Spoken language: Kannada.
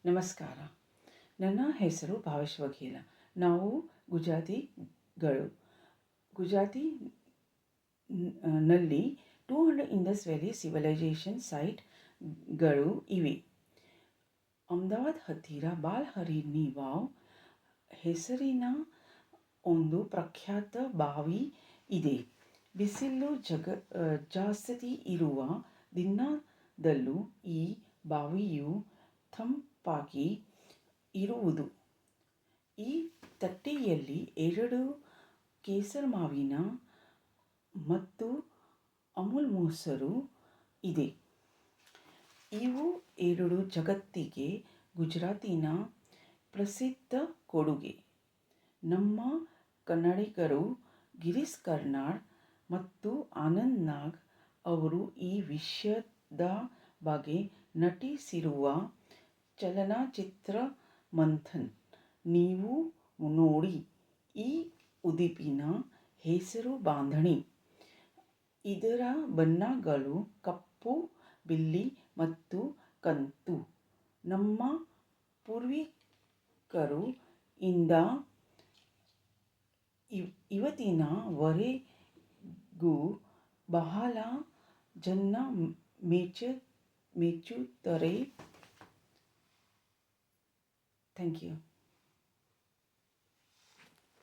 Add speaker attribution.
Speaker 1: ನಮಸ್ಕಾರ. ನನ್ನ ಹೆಸರು ಭಾವೇಶ್ ವಘೇಲ. ನಾವು ಗುಜರಾತಿನಲ್ಲಿ 200 ಇಂಡಸ್ ವ್ಯಾಲಿ ಸಿವಿಲೈಸೇಷನ್ ಸೈಟ್ಗಳು ಇವೆ. ಅಹಮದಾಬಾದ್ ಹತ್ತಿರ ಬಾಲ್ ಹರಿಣಿ ವಾವ್ ಹೆಸರಿನ ಒಂದು ಪ್ರಖ್ಯಾತ ಬಾವಿ ಇದೆ. ಬಿಸಿಲು ಜಾಸ್ತಿ ಇರುವ ದಿನದಲ್ಲೂ ಈ ಬಾವಿಯು ತಂಪಾಗಿ ಇರುವುದು. ಈ ತಟ್ಟೆಯಲ್ಲಿ 2 ಕೇಸರ್ ಮಾವಿನ ಮತ್ತು ಅಮೂಲ್ ಮೊಸರು ಇದೆ. ಇವು 2 ಜಗತ್ತಿಗೆ ಗುಜರಾತಿನ ಪ್ರಸಿದ್ಧ ಕೊಡುಗೆ. ನಮ್ಮ ಕನ್ನಡಿಗರು ಗಿರೀಶ್ ಕಾರ್ನಾಡ್ ಮತ್ತು ಆನಂದ್ ನಾಗ್ ಅವರು ಈ ವಿಷಯದ ಬಗ್ಗೆ ನಟಿಸಿರುವ ಚಲನಚಿತ್ರ ಮಂಥನ್ ನೀವು ನೋಡಿ. ಈ ಉಡುಪಿನ ಹೆಸರು ಬಾಂಧಣಿ. ಇದರ ಬಣ್ಣಗಳು ಕಪ್ಪು, ಬಿಳಿ ಮತ್ತು ಕಂದು. ನಮ್ಮ ಪೂರ್ವಿಕರು ಇಂದ ಇವತ್ತಿನವರೆಗೂ ಬಹಳ ಜನ ಮೆಚ್ಚುತ್ತಾರೆ. Thank you.